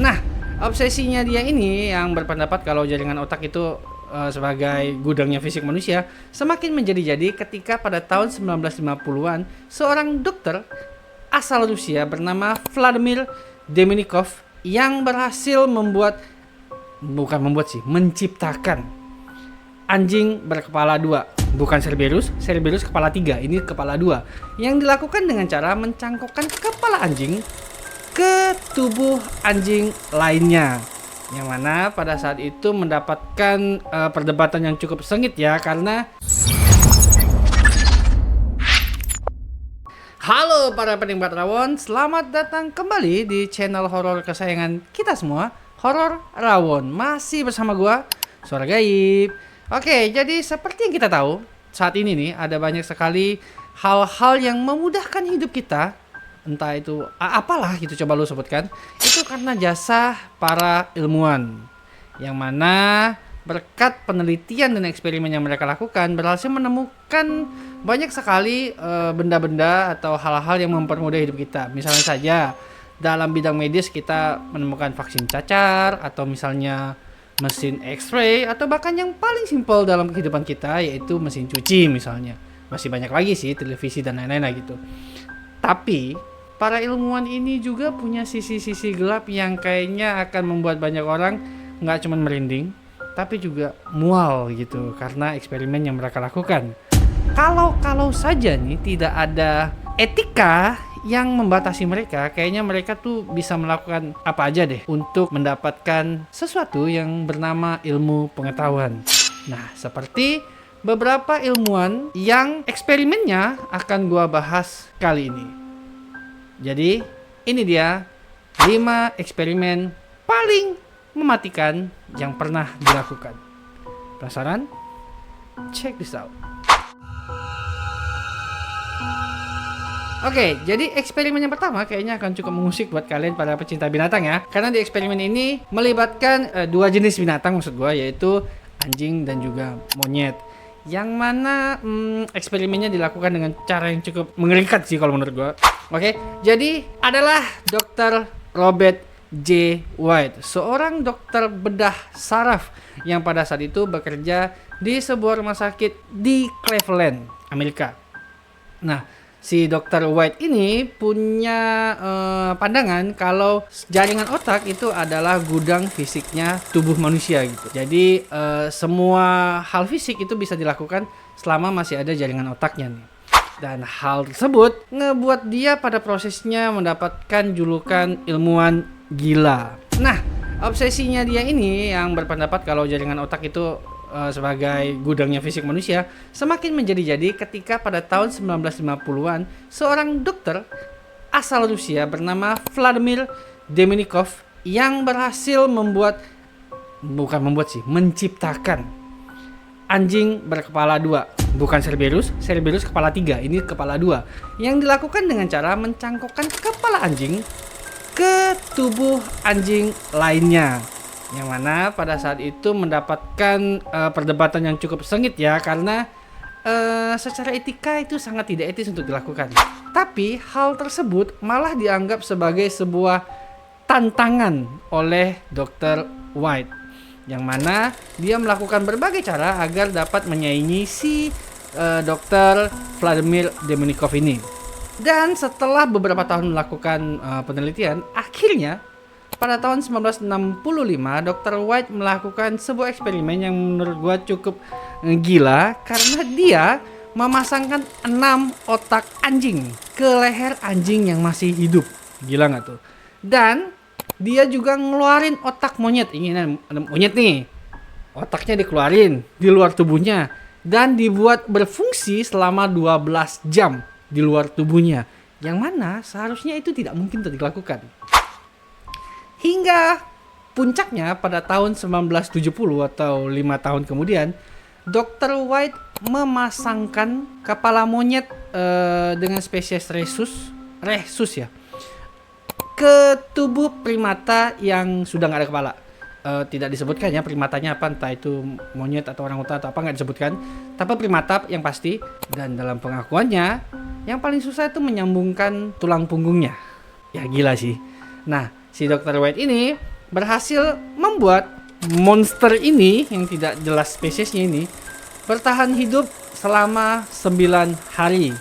Nah, obsesinya dia ini yang berpendapat kalau jaringan otak itu sebagai gudangnya fisik manusia semakin menjadi-jadi ketika pada tahun 1950-an seorang dokter asal Rusia bernama Vladimir Deminikov yang berhasil menciptakan anjing berkepala dua. Bukan Cerberus kepala 3, ini kepala 2. Yang dilakukan dengan cara mencangkokkan kepala anjing ke tubuh anjing lainnya. Yang mana pada saat itu mendapatkan perdebatan yang cukup sengit ya, karena halo para penikmat rawon, selamat datang kembali di channel horor kesayangan kita semua, Horor Rawon. Masih bersama gua, Suara Gaib. Oke, jadi seperti yang kita tahu, saat ini nih ada banyak sekali hal-hal yang memudahkan hidup kita. Entah itu apalah gitu, coba lu sebutkan. Itu karena jasa para ilmuwan, yang mana berkat penelitian dan eksperimen yang mereka lakukan berhasil menemukan banyak sekali benda-benda atau hal-hal yang mempermudah hidup kita. Misalnya saja dalam bidang medis kita menemukan vaksin cacar, atau misalnya mesin X-ray, atau bahkan yang paling simpel dalam kehidupan kita yaitu mesin cuci misalnya. Masih banyak lagi sih, televisi dan lain-lain gitu. Tapi para ilmuwan ini juga punya sisi-sisi gelap yang kayaknya akan membuat banyak orang nggak cuma merinding, tapi juga mual gitu karena eksperimen yang mereka lakukan. Kalau saja nih tidak ada etika yang membatasi mereka, kayaknya mereka tuh bisa melakukan apa aja deh untuk mendapatkan sesuatu yang bernama ilmu pengetahuan. Nah, seperti beberapa ilmuwan yang eksperimennya akan gua bahas kali ini. Jadi, ini dia 5 eksperimen paling mematikan yang pernah dilakukan. Penasaran? Check this out. Oke, jadi eksperimen yang pertama kayaknya akan cukup mengusik buat kalian para pecinta binatang ya. Karena di eksperimen ini melibatkan 2 jenis binatang maksud gua, yaitu anjing dan juga monyet. Yang mana eksperimennya dilakukan dengan cara yang cukup mengerikan sih kalau menurut gua. Oke, jadi adalah Dr. Robert J. White, seorang dokter bedah saraf yang pada saat itu bekerja di sebuah rumah sakit di Cleveland, Amerika. Nah, si Dr. White ini punya pandangan kalau jaringan otak itu adalah gudang fisiknya tubuh manusia gitu. Jadi semua hal fisik itu bisa dilakukan selama masih ada jaringan otaknya nih. Dan hal tersebut ngebuat dia pada prosesnya mendapatkan julukan ilmuwan gila. Nah, obsesinya dia ini yang berpendapat kalau jaringan otak itu sebagai gudangnya fisik manusia semakin menjadi-jadi ketika pada tahun 1950-an seorang dokter asal Rusia bernama Vladimir Deminikov yang berhasil menciptakan anjing berkepala 2. Bukan Cerberus kepala 3, ini kepala 2. Yang dilakukan dengan cara mencangkokkan kepala anjing ke tubuh anjing lainnya. Yang mana pada saat itu mendapatkan perdebatan yang cukup sengit ya, karena secara etika itu sangat tidak etis untuk dilakukan. Tapi hal tersebut malah dianggap sebagai sebuah tantangan oleh Dr. White, yang mana dia melakukan berbagai cara agar dapat menyaingi si Dr. Vladimir Deminikov ini. Dan setelah beberapa tahun melakukan penelitian, akhirnya pada tahun 1965, Dr. White melakukan sebuah eksperimen yang menurut gua cukup gila karena dia memasangkan 6 otak anjing ke leher anjing yang masih hidup. Gila nggak tuh? Dan dia juga ngeluarin otak monyet. Ini monyet nih. Otaknya dikeluarin di luar tubuhnya dan dibuat berfungsi selama 12 jam di luar tubuhnya. Yang mana seharusnya itu tidak mungkin dilakukan. Hingga puncaknya pada tahun 1970 atau 5 tahun kemudian, Dr. White memasangkan kepala monyet dengan spesies rhesus ya, ke tubuh primata yang sudah nggak ada kepala. Tidak disebutkan ya primatanya apa, entah itu monyet atau orangutan atau apa, nggak disebutkan. Tapi primata yang pasti. Dan dalam pengakuannya, yang paling susah itu menyambungkan tulang punggungnya. Ya gila sih. Nah, si Dr. White ini berhasil membuat monster ini yang tidak jelas spesiesnya ini bertahan hidup selama 9 hari.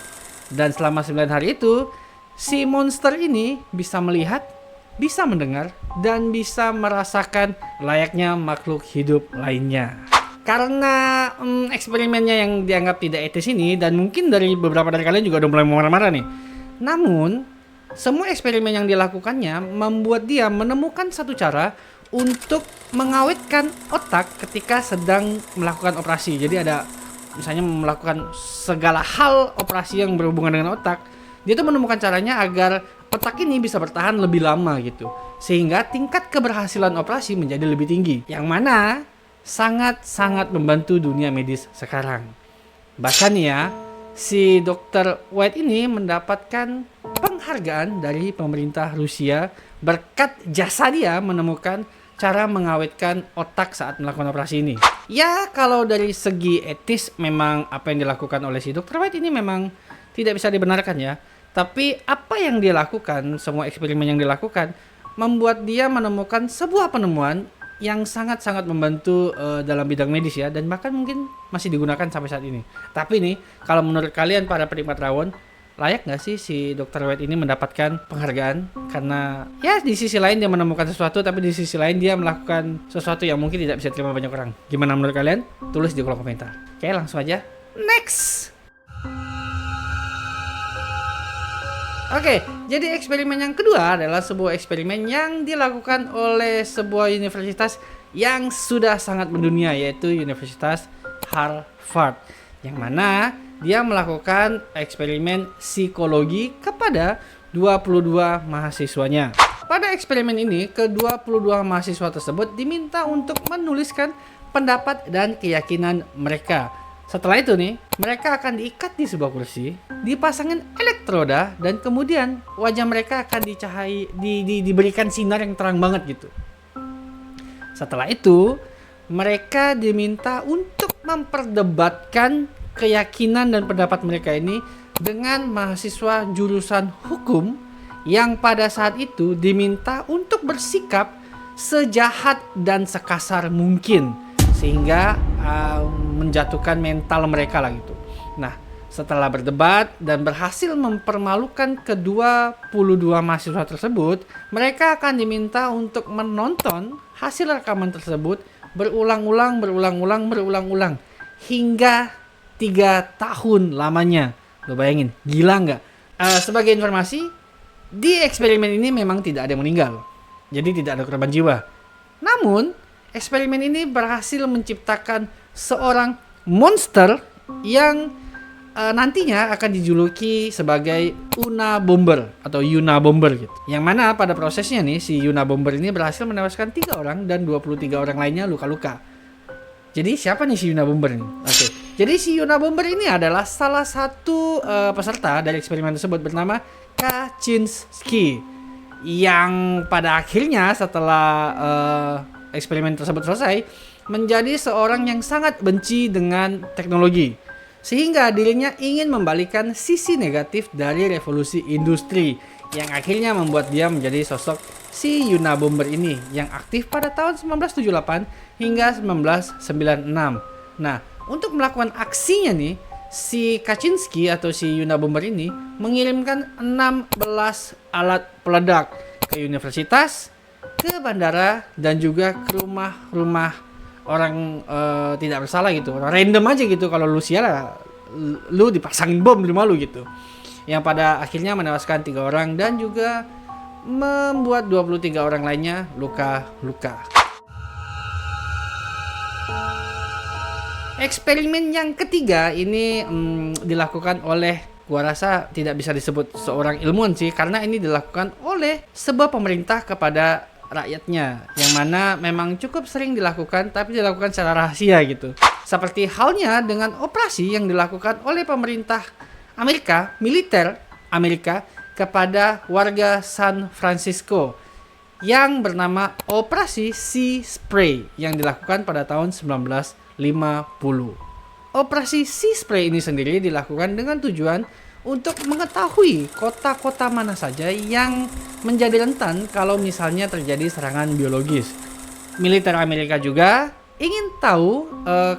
Dan selama 9 hari itu, si monster ini bisa melihat, bisa mendengar, dan bisa merasakan layaknya makhluk hidup lainnya. Karena eksperimennya yang dianggap tidak etis ini, dan mungkin dari beberapa dari kalian juga udah mulai marah-marah nih. Namun, semua eksperimen yang dilakukannya membuat dia menemukan satu cara untuk mengawetkan otak ketika sedang melakukan operasi. Jadi ada misalnya melakukan segala hal operasi yang berhubungan dengan otak, dia tuh menemukan caranya agar otak ini bisa bertahan lebih lama gitu, sehingga tingkat keberhasilan operasi menjadi lebih tinggi, yang mana sangat-sangat membantu dunia medis sekarang. Bahkan ya, si Dr. White ini mendapatkan penghargaan dari pemerintah Rusia berkat jasa dia menemukan cara mengawetkan otak saat melakukan operasi ini. Ya, kalau dari segi etis memang apa yang dilakukan oleh si Dr. White ini memang tidak bisa dibenarkan ya. Tapi apa yang dia lakukan, semua eksperimen yang dilakukan, membuat dia menemukan sebuah penemuan yang sangat-sangat membantu dalam bidang medis ya, dan bahkan mungkin masih digunakan sampai saat ini. Tapi nih, kalau menurut kalian para penikmat rawon, layak nggak sih si Dr. White ini mendapatkan penghargaan? Karena ya di sisi lain dia menemukan sesuatu, tapi di sisi lain dia melakukan sesuatu yang mungkin tidak bisa diterima banyak orang. Gimana menurut kalian? Tulis di kolom komentar. Oke, langsung aja. Next! Oke, jadi eksperimen yang kedua adalah sebuah eksperimen yang dilakukan oleh sebuah universitas yang sudah sangat mendunia, yaitu Universitas Harvard. Yang mana dia melakukan eksperimen psikologi kepada 22 mahasiswanya. Pada eksperimen ini, ke-22 mahasiswa tersebut diminta untuk menuliskan pendapat dan keyakinan mereka. Setelah itu nih, mereka akan diikat di sebuah kursi, dipasangin elektroda, dan kemudian wajah mereka akan diberikan sinar yang terang banget gitu. Setelah itu, mereka diminta untuk memperdebatkan keyakinan dan pendapat mereka ini dengan mahasiswa jurusan hukum yang pada saat itu diminta untuk bersikap sejahat dan sekasar mungkin, sehingga menjatuhkan mental mereka lah gitu. Nah, setelah berdebat dan berhasil mempermalukan ke-22 mahasiswa tersebut, mereka akan diminta untuk menonton hasil rekaman tersebut berulang-ulang hingga 3 tahun lamanya. Lo bayangin, gila nggak? Sebagai informasi, di eksperimen ini memang tidak ada yang meninggal, jadi tidak ada korban jiwa. Namun, eksperimen ini berhasil menciptakan seorang monster yang nantinya akan dijuluki sebagai Unabomber atau Unabomber gitu. Yang mana pada prosesnya nih, si Unabomber ini berhasil menewaskan 3 orang dan 23 orang lainnya luka-luka. Jadi siapa nih si Unabomber ini? Oke. Jadi si Unabomber ini adalah salah satu peserta dari eksperimen tersebut bernama Kaczynski, yang pada akhirnya setelah eksperimen tersebut selesai menjadi seorang yang sangat benci dengan teknologi, sehingga dirinya ingin membalikan sisi negatif dari revolusi industri, yang akhirnya membuat dia menjadi sosok si Unabomber ini yang aktif pada tahun 1978 hingga 1996. Nah, untuk melakukan aksinya nih, si Kaczynski atau si Unabomber ini mengirimkan 16 alat peledak ke universitas, ke bandara, dan juga ke rumah-rumah orang tidak bersalah gitu. Random aja gitu, kalau lu sial lu dipasangin bom di rumah lu gitu. Yang pada akhirnya menewaskan 3 orang dan juga membuat 23 orang lainnya luka-luka. Eksperimen yang ketiga ini dilakukan oleh, gua rasa tidak bisa disebut seorang ilmuwan sih, karena ini dilakukan oleh sebuah pemerintah kepada rakyatnya, yang mana memang cukup sering dilakukan tapi dilakukan secara rahasia gitu. Seperti halnya dengan operasi yang dilakukan oleh pemerintah Amerika, militer Amerika kepada warga San Francisco yang bernama Operasi Sea Spray yang dilakukan pada tahun 1950. Operasi Sea Spray ini sendiri dilakukan dengan tujuan untuk mengetahui kota-kota mana saja yang menjadi rentan kalau misalnya terjadi serangan biologis. Militer Amerika juga ingin tahu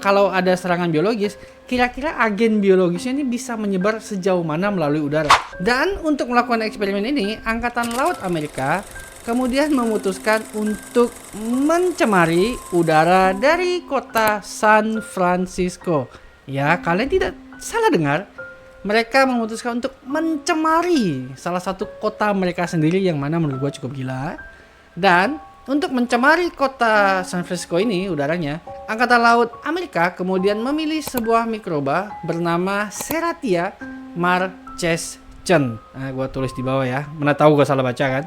kalau ada serangan biologis, kira-kira agen biologisnya ini bisa menyebar sejauh mana melalui udara. Dan untuk melakukan eksperimen ini, Angkatan Laut Amerika kemudian memutuskan untuk mencemari udara dari kota San Francisco. Ya, kalian tidak salah dengar. Mereka memutuskan untuk mencemari salah satu kota mereka sendiri yang mana menurut gue cukup gila. Dan untuk mencemari kota San Francisco ini udaranya, Angkatan Laut Amerika kemudian memilih sebuah mikroba bernama Serratia marchescens. Nah, gue tulis di bawah ya, mana tahu gue salah baca kan.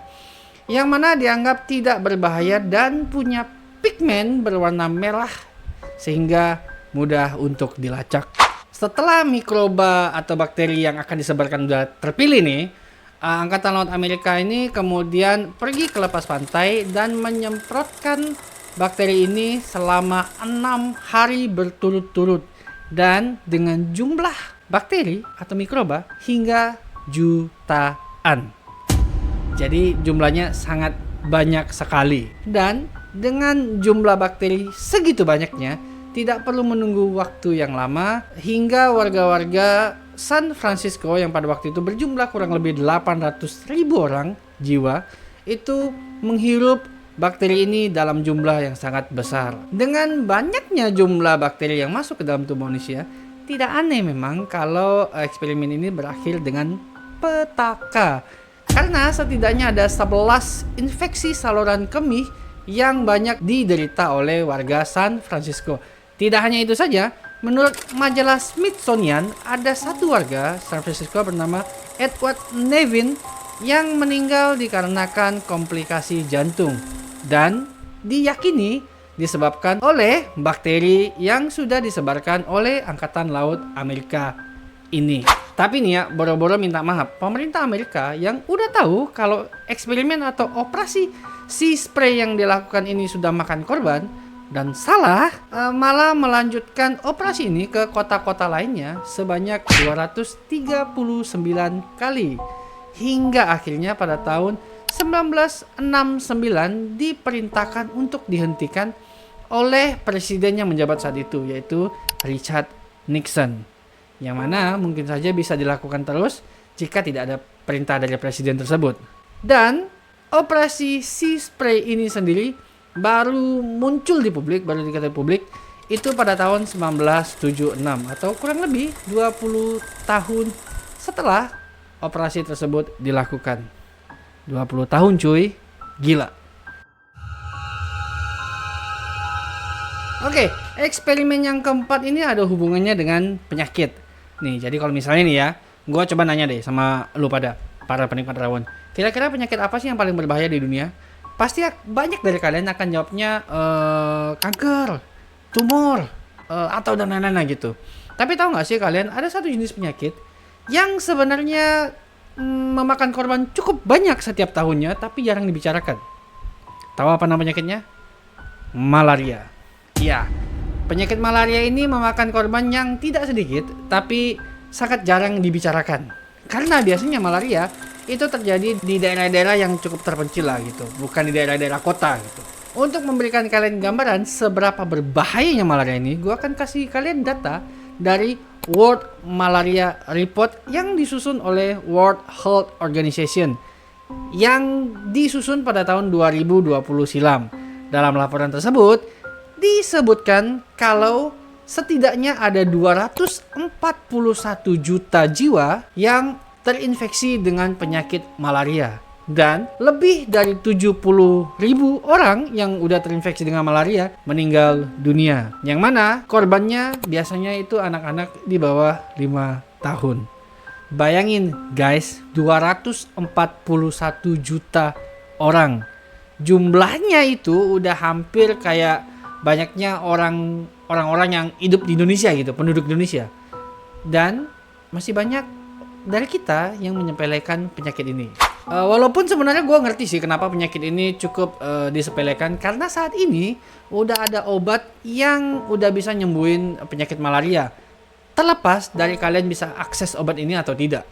Yang mana dianggap tidak berbahaya dan punya pigmen berwarna merah sehingga mudah untuk dilacak. Setelah mikroba atau bakteri yang akan disebarkan sudah terpilih nih, Angkatan Laut Amerika ini kemudian pergi ke lepas pantai dan menyemprotkan bakteri ini selama 6 hari berturut-turut dan dengan jumlah bakteri atau mikroba hingga jutaan. Jadi jumlahnya sangat banyak sekali. Dan dengan jumlah bakteri segitu banyaknya, tidak perlu menunggu waktu yang lama hingga warga-warga San Francisco yang pada waktu itu berjumlah kurang lebih 800.000 orang jiwa itu menghirup bakteri ini dalam jumlah yang sangat besar. Dengan banyaknya jumlah bakteri yang masuk ke dalam tubuh manusia, tidak aneh memang kalau eksperimen ini berakhir dengan petaka. Karena setidaknya ada 11 infeksi saluran kemih yang banyak diderita oleh warga San Francisco. Tidak hanya itu saja, menurut majalah Smithsonian, ada satu warga San Francisco bernama Edward Nevin yang meninggal dikarenakan komplikasi jantung dan diyakini disebabkan oleh bakteri yang sudah disebarkan oleh Angkatan Laut Amerika ini. Tapi nih ya, boro-boro minta maaf, pemerintah Amerika yang udah tahu kalau eksperimen atau operasi sea spray yang dilakukan ini sudah makan korban dan salah, malah melanjutkan operasi ini ke kota-kota lainnya sebanyak 239 kali. Hingga akhirnya pada tahun 1969 diperintahkan untuk dihentikan oleh presiden yang menjabat saat itu, yaitu Richard Nixon. Yang mana mungkin saja bisa dilakukan terus jika tidak ada perintah dari presiden tersebut. Dan operasi sea spray ini sendiri baru muncul di publik, baru diketahui publik itu pada tahun 1976 atau kurang lebih 20 tahun setelah operasi tersebut dilakukan. 20 tahun cuy, gila. Oke, eksperimen yang keempat ini ada hubungannya dengan penyakit. Nih, jadi kalau misalnya nih ya, gue coba nanya deh sama lu pada para penikmat rawon. Kira-kira penyakit apa sih yang paling berbahaya di dunia? Pasti banyak dari kalian akan jawabnya kanker, tumor, atau dan lain-lain gitu. Tapi tahu nggak sih kalian ada satu jenis penyakit yang sebenarnya memakan korban cukup banyak setiap tahunnya, tapi jarang dibicarakan. Tahu apa nama penyakitnya? Malaria. Ya, penyakit malaria ini memakan korban yang tidak sedikit, tapi sangat jarang dibicarakan. Karena biasanya malaria itu terjadi di daerah-daerah yang cukup terpencil lah gitu, bukan di daerah-daerah kota gitu. Untuk memberikan kalian gambaran seberapa berbahayanya malaria ini, gue akan kasih kalian data dari World Malaria Report yang disusun oleh World Health Organization yang disusun pada tahun 2020 silam. Dalam laporan tersebut disebutkan kalau setidaknya ada 241 juta jiwa yang terinfeksi dengan penyakit malaria. Dan lebih dari 70.000 orang yang udah terinfeksi dengan malaria meninggal dunia. Yang mana korbannya biasanya itu anak-anak di bawah 5 tahun. Bayangin guys, 241 juta orang. Jumlahnya itu udah hampir kayak banyaknya orang-orang yang hidup di Indonesia gitu, penduduk Indonesia. Dan masih banyak dari kita yang menyepelekan penyakit ini. Walaupun sebenarnya gue ngerti sih kenapa penyakit ini cukup disepelekan, karena saat ini udah ada obat yang udah bisa nyembuhin penyakit malaria. Terlepas dari kalian bisa akses obat ini atau tidak.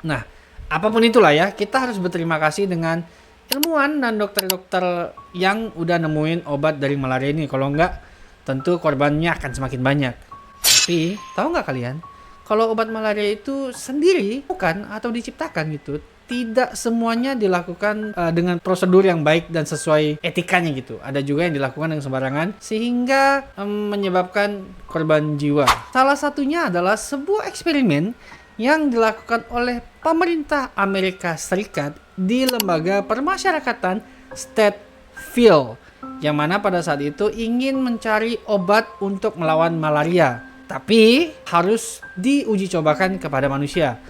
Nah, apapun itulah ya, kita harus berterima kasih dengan ilmuwan dan dokter-dokter yang udah nemuin obat dari malaria ini. Kalau enggak, tentu korbannya akan semakin banyak. Tapi, tahu nggak kalian? Kalau obat malaria itu sendiri, bukan atau diciptakan gitu, tidak semuanya dilakukan dengan prosedur yang baik dan sesuai etikanya gitu. Ada juga yang dilakukan dengan sembarangan sehingga menyebabkan korban jiwa. Salah satunya adalah sebuah eksperimen yang dilakukan oleh pemerintah Amerika Serikat di lembaga permasyarakatan Stateville, yang mana pada saat itu ingin mencari obat untuk melawan malaria, tapi harus diuji cobakan kepada manusia.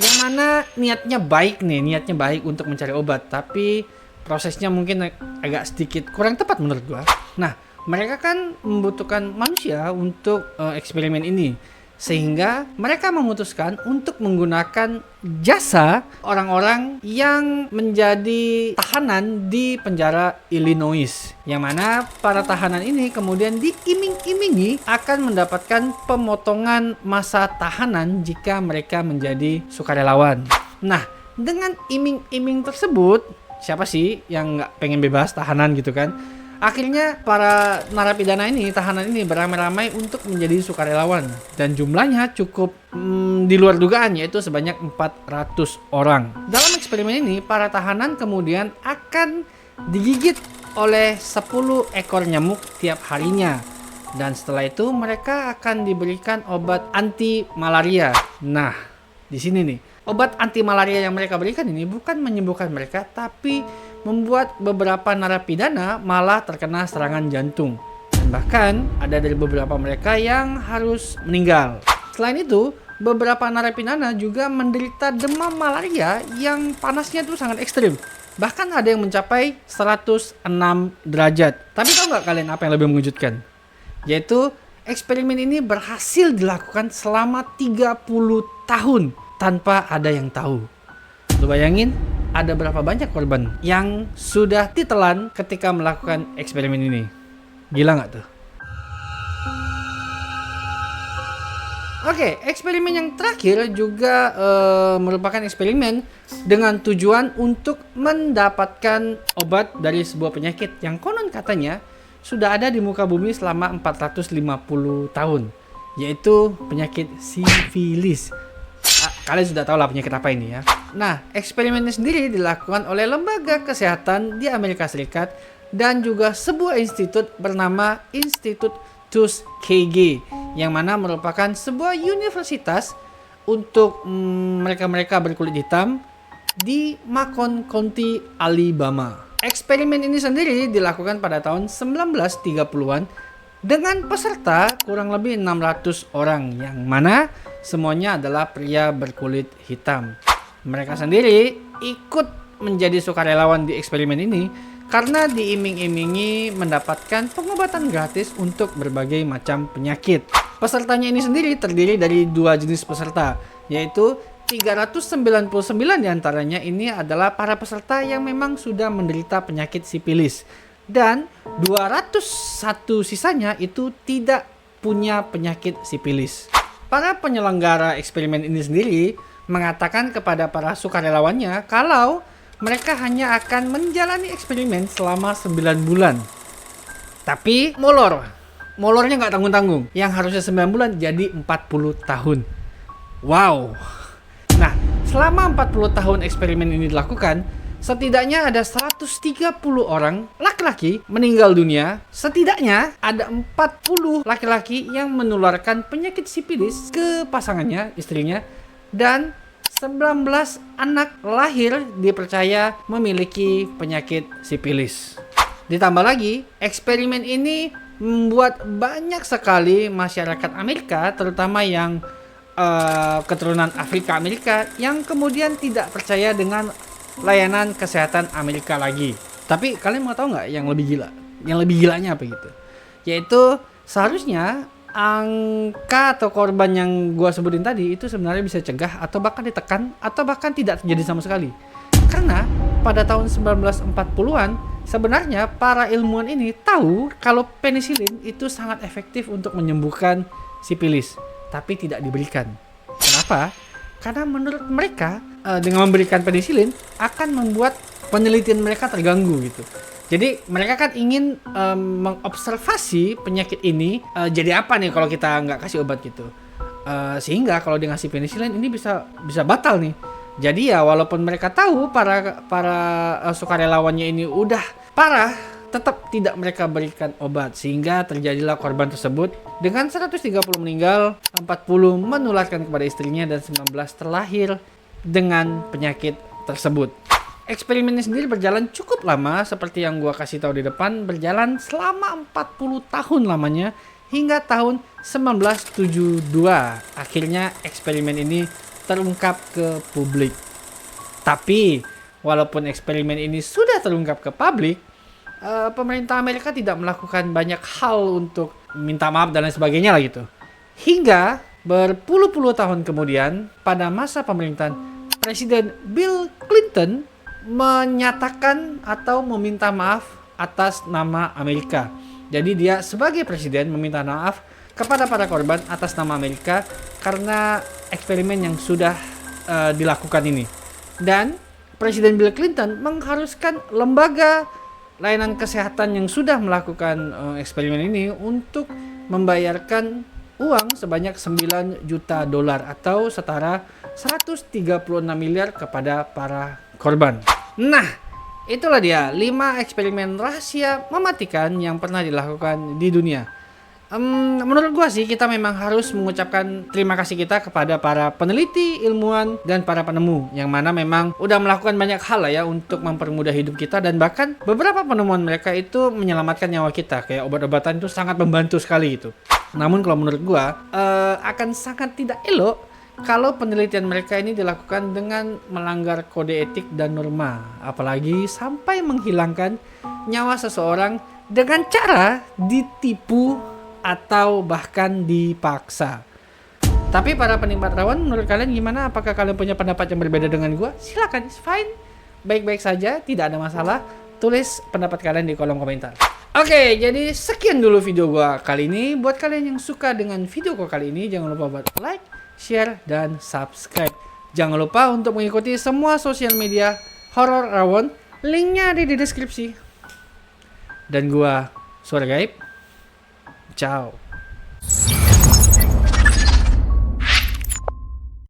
Yang mana niatnya baik untuk mencari obat, tapi prosesnya mungkin agak sedikit kurang tepat menurut gua. Nah, mereka kan membutuhkan manusia untuk eksperimen ini, sehingga mereka memutuskan untuk menggunakan jasa orang-orang yang menjadi tahanan di penjara Illinois, yang mana para tahanan ini kemudian diiming-imingi akan mendapatkan pemotongan masa tahanan jika mereka menjadi sukarelawan. Nah, dengan iming-iming tersebut, siapa sih yang nggak pengen bebas tahanan gitu kan? Akhirnya para narapidana ini, tahanan ini beramai-ramai untuk menjadi sukarelawan, dan jumlahnya cukup di luar dugaan, yaitu sebanyak 400 orang. Dalam eksperimen ini, para tahanan kemudian akan digigit oleh 10 ekor nyamuk tiap harinya, dan setelah itu mereka akan diberikan obat anti malaria. Nah, di sini nih, obat anti malaria yang mereka berikan ini bukan menyembuhkan mereka, tapi membuat beberapa narapidana malah terkena serangan jantung. Dan bahkan ada dari beberapa mereka yang harus meninggal. Selain itu, beberapa narapidana juga menderita demam malaria yang panasnya itu sangat ekstrim. Bahkan ada yang mencapai 106 derajat. Tapi tahu nggak kalian apa yang lebih mengejutkan? Yaitu eksperimen ini berhasil dilakukan selama 30 tahun tanpa ada yang tahu. Lu bayangin? Ada berapa banyak korban yang sudah ditelan ketika melakukan eksperimen ini? Gila nggak tuh? Oke, eksperimen yang terakhir juga merupakan eksperimen dengan tujuan untuk mendapatkan obat dari sebuah penyakit yang konon katanya sudah ada di muka bumi selama 450 tahun, yaitu penyakit sifilis. Kalian sudah tahu lah penyakit apa ini ya. Nah, eksperimen ini sendiri dilakukan oleh lembaga kesehatan di Amerika Serikat dan juga sebuah institut bernama Institut Tuskegee, yang mana merupakan sebuah universitas untuk mereka-mereka berkulit hitam di Macon County, Alabama. Eksperimen ini sendiri dilakukan pada tahun 1930-an dengan peserta kurang lebih 600 orang, yang mana semuanya adalah pria berkulit hitam. Mereka sendiri ikut menjadi sukarelawan di eksperimen ini karena diiming-imingi mendapatkan pengobatan gratis untuk berbagai macam penyakit. Pesertanya ini sendiri terdiri dari 2 jenis peserta, yaitu 399 diantaranya ini adalah para peserta yang memang sudah menderita penyakit sifilis, dan 201 sisanya itu tidak punya penyakit sifilis. Para penyelenggara eksperimen ini sendiri mengatakan kepada para sukarelawannya kalau mereka hanya akan menjalani eksperimen selama 9 bulan. Tapi molornya nggak tanggung-tanggung. Yang harusnya 9 bulan jadi 40 tahun. Wow. Nah, selama 40 tahun eksperimen ini dilakukan, setidaknya ada 130 orang laki-laki meninggal dunia. Setidaknya ada 40 laki-laki yang menularkan penyakit sifilis ke pasangannya, istrinya, dan 19 anak lahir dipercaya memiliki penyakit sifilis. Ditambah lagi, eksperimen ini membuat banyak sekali masyarakat Amerika, terutama yang keturunan Afrika Amerika, yang kemudian tidak percaya dengan layanan kesehatan Amerika lagi. Tapi kalian mau tahu nggak yang lebih gila? Yang lebih gilanya apa gitu? Yaitu seharusnya angka atau korban yang gua sebutin tadi itu sebenarnya bisa cegah atau bahkan ditekan atau bahkan tidak terjadi sama sekali. Karena pada tahun 1940-an sebenarnya para ilmuwan ini tahu kalau penisilin itu sangat efektif untuk menyembuhkan sifilis, tapi tidak diberikan. Kenapa? Karena menurut mereka dengan memberikan penisilin akan membuat penelitian mereka terganggu gitu. Jadi mereka kan ingin mengobservasi penyakit ini jadi apa nih kalau kita nggak kasih obat gitu. Sehingga kalau dia ngasih penisilin ini bisa batal nih. Jadi ya walaupun mereka tahu para sukarelawannya ini udah parah, tetap tidak mereka berikan obat sehingga terjadilah korban tersebut dengan 130 meninggal, 40 menularkan kepada istrinya dan 19 terlahir dengan penyakit tersebut. Eksperimen ini sendiri berjalan cukup lama seperti yang gua kasih tahu di depan, berjalan selama 40 tahun lamanya hingga tahun 1972. Akhirnya eksperimen ini terungkap ke publik. Tapi walaupun eksperimen ini sudah terungkap ke publik, pemerintah Amerika tidak melakukan banyak hal untuk minta maaf dan lain sebagainya lah gitu. Hingga berpuluh-puluh tahun kemudian pada masa pemerintahan Presiden Bill Clinton menyatakan atau meminta maaf atas nama Amerika. Jadi dia sebagai presiden meminta maaf kepada para korban atas nama Amerika karena eksperimen yang sudah dilakukan ini. Dan Presiden Bill Clinton mengharuskan lembaga layanan kesehatan yang sudah melakukan eksperimen ini untuk membayarkan uang sebanyak 9 juta dolar atau setara 136 miliar kepada para korban. Nah, itulah dia 5 eksperimen rahasia mematikan yang pernah dilakukan di dunia. Menurut gua sih kita memang harus mengucapkan terima kasih kita kepada para peneliti, ilmuwan, dan para penemu yang mana memang udah melakukan banyak hal lah ya untuk mempermudah hidup kita, dan bahkan beberapa penemuan mereka itu menyelamatkan nyawa kita, kayak obat-obatan itu sangat membantu sekali itu. Namun kalau menurut gua akan sangat tidak elok kalau penelitian mereka ini dilakukan dengan melanggar kode etik dan norma, apalagi sampai menghilangkan nyawa seseorang dengan cara ditipu atau bahkan dipaksa. Tapi para penikmat rawon, menurut kalian gimana? Apakah kalian punya pendapat yang berbeda dengan gua? Silakan, it's fine. Baik-baik saja, tidak ada masalah. Tulis pendapat kalian di kolom komentar. Oke, jadi sekian dulu video gua kali ini. Buat kalian yang suka dengan video gua kali ini, jangan lupa buat like, share, dan subscribe. Jangan lupa untuk mengikuti semua sosial media Horor Rawon. Linknya ada di deskripsi. Dan gua Suara Gaib. Ciao.